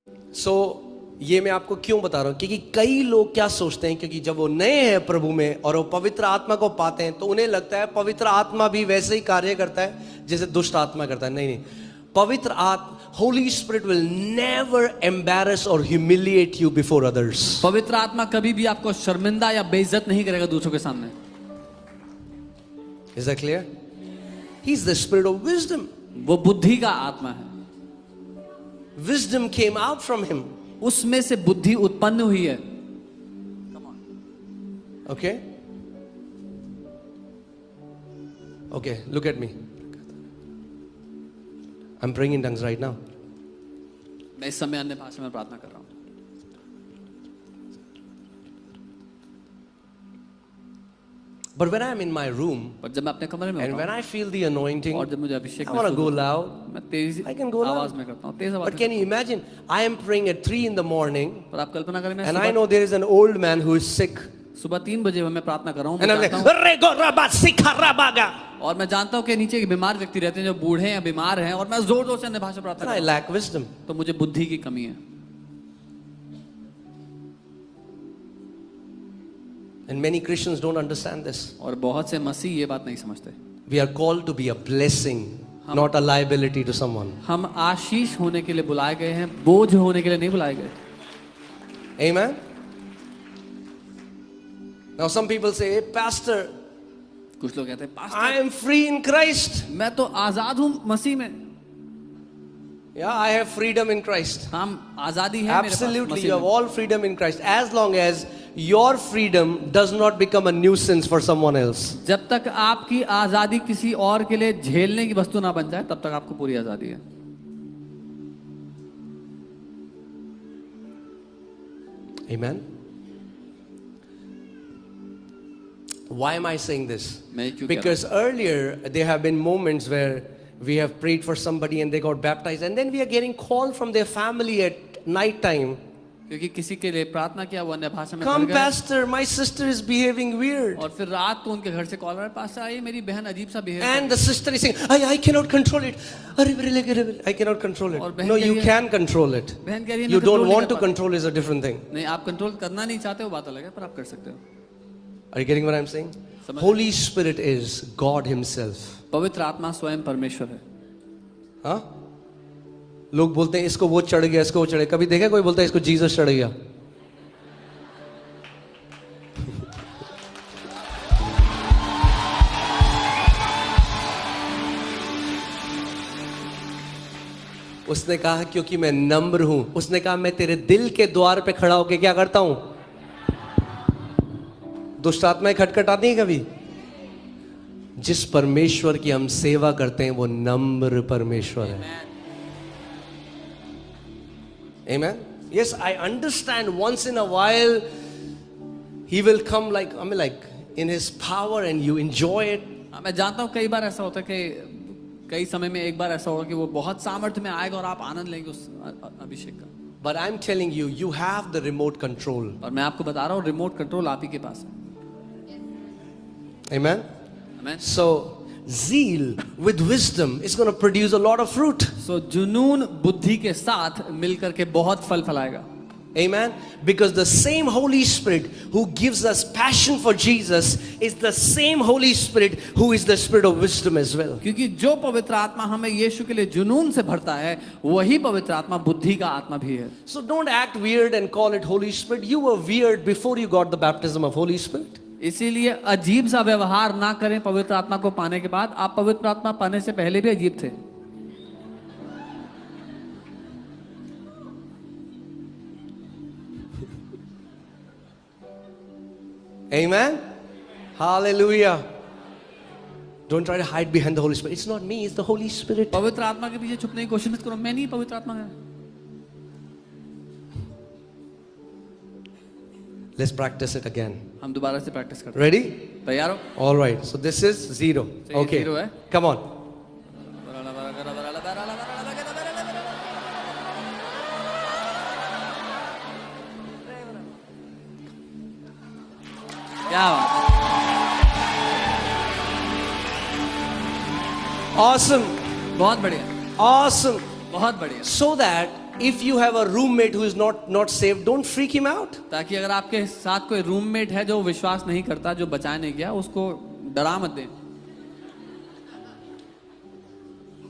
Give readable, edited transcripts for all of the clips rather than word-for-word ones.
ये मैं आपको क्यों बता रहा हूं, क्योंकि कई लोग क्या सोचते हैं, क्योंकि जब वो नए हैं प्रभु में और वो पवित्र आत्मा को पाते हैं तो उन्हें लगता है पवित्र आत्मा भी वैसे ही कार्य करता है जैसे दुष्ट आत्मा करता है। नहीं नहीं, पवित्र आत्मा, Holy Spirit will never embarrass or humiliate you before others. पवित्र आत्मा कभी भी आपको शर्मिंदा या बेइज्जत नहीं करेगा दूसरों के सामने। Is that clear? He's the spirit of wisdom. वो बुद्धि का आत्मा है। Wisdom came out from him. उसमें से बुद्धि उत्पन्न हुई है। Okay? Okay, look at me. I'm praying in tongues right now. मैं इस समय अन्य भाषा में प्रार्थना कर रहा हूँ। But when I'm in my room पर जब मैं अपने कमरे में and होता when हूँ I feel the anointing, और जब मुझे अभिषेक I want to go loud. मैं तेज I can go आवाज loud. में करता हूँ, तेज आवाज But में। can you imagine? I am praying at 3 in the morning, पर आप कल्पना करें, मैं and I know there is an old man who is sick. सुबह 3 बजे मैं प्रार्थना कर रहा हूँ, And I'm like, "Rego raba sikha rabaga." और मैं जानता हूँ कि नीचे एक बीमार व्यक्ति रहते हैं जो बूढ़े हैं, बीमार हैं, और मैं जोर जोर से अन्य भाषा प्रार्थना And कर I रहा lack wisdom. हूँ, तो मुझे बुद्धि की कमी है। And many Christians don't understand this. और बहुत से मसीह ये बात नहीं समझते। We are called to be a blessing, not a liability to someone. हम आशीष होने के लिए बुलाए गए हैं, बोझ होने के लिए नहीं बुलाए गए। Amen. Now some people say, "Hey, Pastor, कुछ लोग कहते हैं, I pastor am free in Christ." मैं तो आजाद हूँ मसीह में। Yeah, I have freedom in Christ. हम आजादी है मेरे पास Absolutely, मसीह you have में। all freedom in Christ, as long as your freedom does not become a nuisance for someone else. जब तक आपकी आजादी किसी और के लिए झेलने की वस्तु ना बन जाए, तब तक आपको पूरी आजादी है। Amen. Why am I saying this? मैं क्यों कह रहा Because earlier there have been moments where we have prayed for somebody and they got baptized, and then we are getting call from their family at night time. हूं? क्योंकि किसी के लिए प्रार्थना किया, वो अन्य भाषा में Come, पढ़ गए, Pastor, my sister is behaving weird. और फिर रात को उनके घर से कॉल आया, पास्टर आइए मेरी बहन अजीब सा behave And the sister is saying, I cannot control it. I cannot control और it. बहन No, कह you रही है- can control it. बहन कह रही है, You मैं don't control नहीं want कर to पाती। control is a different thing. नहीं, आप कंट्रोल करना नहीं चाहते, वो बात अलग है, पर आप कर सकते हो। Are you getting what I'm saying? समझ- Holy Spirit is God Himself. पवित्र आत्मा स्वयं परमेश्वर है। हाँ? लोग बोलते हैं इसको वो चढ़ गया, इसको वो चढ़ गया। कभी देखा कोई बोलता है इसको जीसस चढ़ गया? उसने कहा क्योंकि मैं नम्र हूं। उसने कहा मैं तेरे दिल के द्वार पे खड़ा होकर क्या करता हूं? दुष्ट आत्माएं खटखटाती हैं कभी? जिस परमेश्वर की हम सेवा करते हैं वो नम्र परमेश्वर है। Amen. Yes, I understand once in a while he will come like in his power and you enjoy it. मैं जानता हूँ कई बार ऐसा होता है कि कई समय में एक बार ऐसा होगा कि वो बहुत सामर्थ्य में आएगा और आप आनंद लेंगे उस अभिषेक का। But I'm telling you, you have the remote control. और मैं आपको बता रहा हूँ, रिमोट कंट्रोल आप ही के पास है। Amen. Amen. So zeal with wisdom is going to produce a lot of fruit. So जुनून बुद्धि के साथ मिलकर के बहुत फल फलाएगा। Amen. Because the same Holy Spirit who gives us passion for Jesus is the same Holy Spirit who is the Spirit of wisdom as well. क्योंकि जो पवित्र आत्मा हमें यीशु के लिए जुनून से भरता है, वही पवित्र आत्मा बुद्धि का आत्मा भी है। So don't act weird and call it Holy Spirit. You were weird before you got the baptism of Holy Spirit. इसीलिए अजीब सा व्यवहार ना करें पवित्र आत्मा को पाने के बाद। आप पवित्र आत्मा पाने से पहले भी अजीब थे। Amen. Hallelujah. Don't try to hide behind the Holy Spirit. It's not me, it's the Holy Spirit. पवित्र आत्मा के पीछे छुपने की कोशिश मत करो, मैं नहीं, पवित्र आत्मा है। Let's practice it again. हम दोबारा से प्रैक्टिस करते Ready? हैं। तैयार हो? All right. So this is 0. So ये Okay. 0 है। Come on. क्या बात है? Awesome. बहुत बढ़िया, Awesome. बहुत बढ़िया। So that If you have a roommate who is not saved, don't freak him out. ताकि अगर आपके साथ कोई रूममेट है जो विश्वास नहीं करता, जो बचाए नहीं गया, उसको डरा मत दें।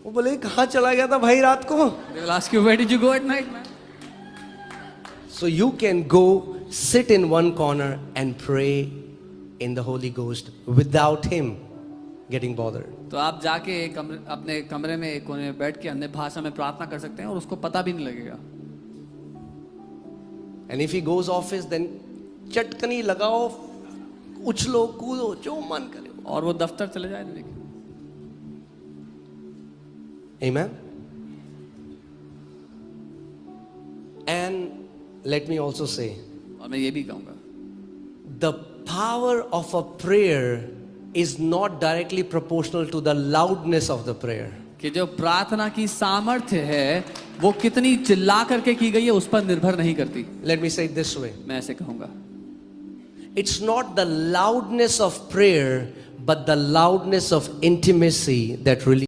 वो बोले कहाँ चला गया था भाई रात को? They will ask you, where did you go at night, man? So you can go sit in one corner and pray in the Holy Ghost without him getting bothered. तो आप जाके अपने कमरे में एक कोने में बैठ के अन्य भाषा में प्रार्थना कर सकते हैं और उसको पता भी नहीं लगेगा। And if he goes office, then चटकनी लगाओ, उछलो, कूदो, जो मन करे। और वो दफ्तर चले जाए लेकिन। Amen. And let me also say, और मैं ये भी कहूँगा, the power of a prayer is not directly proportional to the loudness of the prayer. कि जो प्रार्थना की सामर्थ्य है वो कितनी चिल्ला करके की गई है उस पर निर्भर नहीं करती। Let me say it this way. मैं ऐसे कहूँगा, It's not the loudness of prayer, but the loudness of intimacy that really